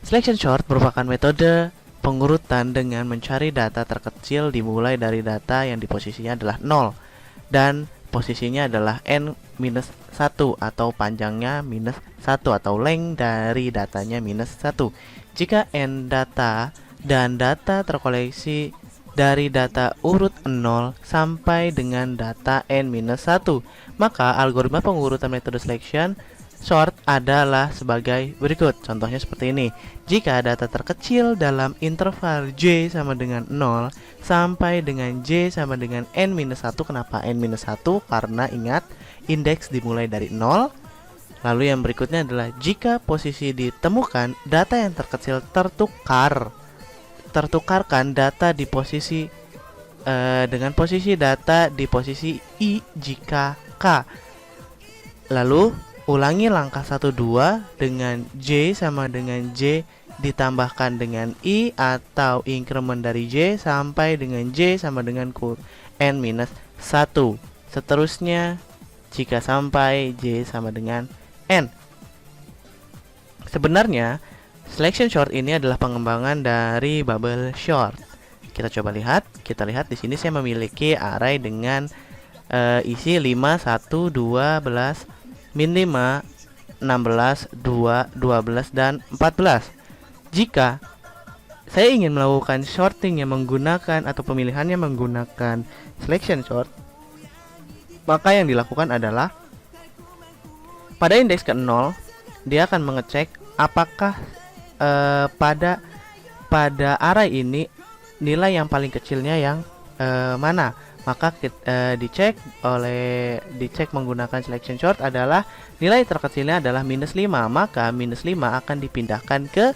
Selection sort merupakan metode pengurutan dengan mencari data terkecil dimulai dari data yang di posisinya adalah 0 dan posisinya adalah n-1 atau panjangnya -1 atau length dari datanya -1. Jika n data dan data terkoleksi dari data urut 0 sampai dengan data n-1, maka algoritma pengurutan metode selection sort adalah sebagai berikut. Contohnya seperti ini. Jika data terkecil dalam interval j sama dengan 0 sampai dengan j sama dengan n-1. Kenapa n-1? Karena ingat, indeks dimulai dari 0. Lalu yang berikutnya adalah jika posisi ditemukan, data yang terkecil tertukarkan data di posisi dengan posisi data di posisi i jika k. Lalu ulangi langkah 1 2 dengan j sama dengan j ditambahkan dengan i atau increment dari j sampai dengan j sama dengan n-1. Seterusnya jika sampai j sama dengan n. Sebenarnya selection sort ini adalah pengembangan dari bubble sort. Kita coba lihat. Kita lihat di sini saya memiliki array dengan isi 5 1 12 min 5, 16, 2, 12, dan 14. Jika saya ingin melakukan sorting yang menggunakan atau pemilihannya menggunakan selection sort, maka yang dilakukan adalah pada indeks ke-0 dia akan mengecek apakah pada array ini nilai yang paling kecilnya yang mana. Maka dicek menggunakan selection sort adalah nilai terkecilnya adalah -5, maka -5 akan dipindahkan ke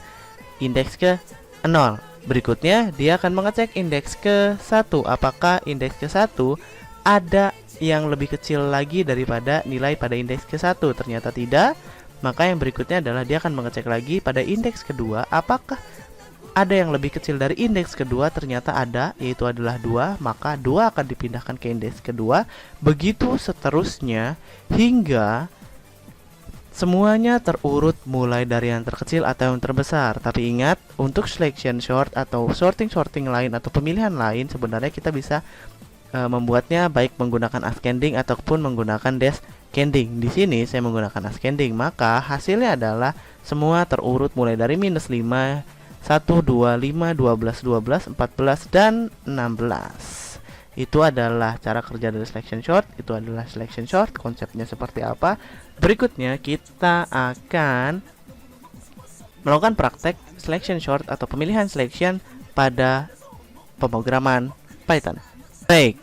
indeks ke-0. Berikutnya dia akan mengecek indeks ke-1, apakah indeks ke-1 ada yang lebih kecil lagi daripada nilai pada indeks ke-1. Ternyata tidak, maka yang berikutnya adalah dia akan mengecek lagi pada indeks kedua, apakah ada yang lebih kecil dari indeks kedua. Ternyata ada, yaitu adalah 2, maka 2 akan dipindahkan ke indeks kedua. Begitu seterusnya hingga semuanya terurut mulai dari yang terkecil atau yang terbesar. Tapi ingat, untuk selection sort atau sorting lain atau pemilihan lain, sebenarnya kita bisa membuatnya baik menggunakan ascending ataupun menggunakan descending. Di sini saya menggunakan ascending, maka hasilnya adalah semua terurut mulai dari -5, 1, 2, 5, 12, 12, 14, dan 16. Itu adalah cara kerja dari selection sort. Itu adalah selection sort. Konsepnya seperti apa? Berikutnya kita akan melakukan praktek selection sort atau pemilihan selection pada pemrograman Python. Baik,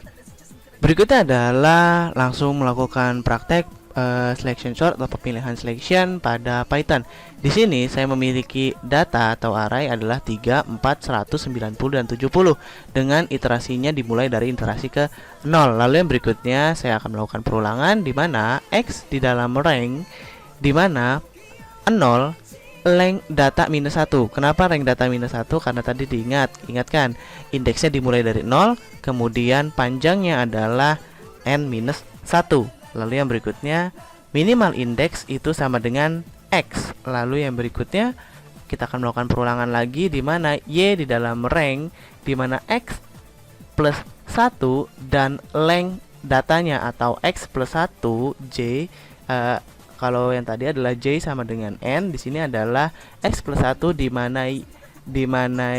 berikutnya adalah langsung melakukan praktek selection sort atau pemilihan selection pada Python. Di sini saya memiliki data atau array adalah 3, 4, 100, 90, dan 70 dengan iterasinya dimulai dari iterasi ke 0. Lalu yang berikutnya saya akan melakukan perulangan di mana x di dalam rank di mana 0 length data -1. Kenapa rank data -1? Karena tadi ingatkan indeksnya dimulai dari 0, kemudian panjangnya adalah n-1. Lalu yang berikutnya minimal indeks itu sama dengan x. Lalu yang berikutnya kita akan melakukan perulangan lagi di mana y di dalam rank di mana x plus 1 dan length datanya atau x plus 1 j. Kalau yang tadi adalah j sama dengan n, di sini adalah x plus 1 di mana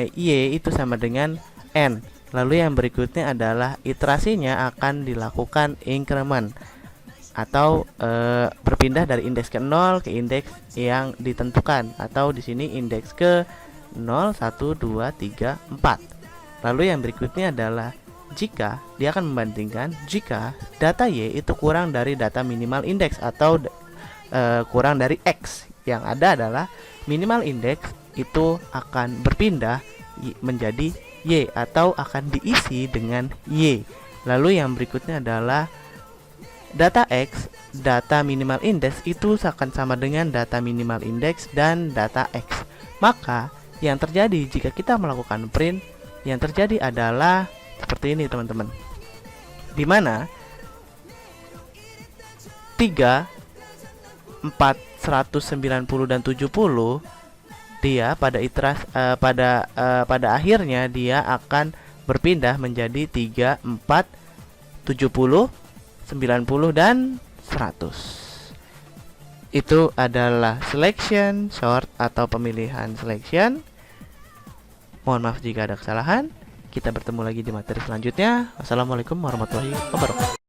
y itu sama dengan n. Lalu yang berikutnya adalah iterasinya akan dilakukan increment atau berpindah dari indeks ke 0 ke indeks yang ditentukan, atau di sini indeks ke 0, 1, 2, 3, 4. Lalu yang berikutnya adalah jika dia akan membandingkan jika data y itu kurang dari data minimal indeks atau kurang dari x. Yang ada adalah minimal indeks itu akan berpindah menjadi y atau akan diisi dengan y. Lalu yang berikutnya adalah data x, data minimal indeks itu akan sama dengan data minimal indeks dan data x. Maka yang terjadi jika kita melakukan print, yang terjadi adalah seperti ini teman-teman, dimana 3, 4, 190, dan 70 dia pada akhirnya dia akan berpindah menjadi 3, 4, 70, 90 dan 100. Itu adalah selection sort atau pemilihan selection. Mohon maaf jika ada kesalahan. Kita bertemu lagi di materi selanjutnya. Wassalamualaikum warahmatullahi wabarakatuh.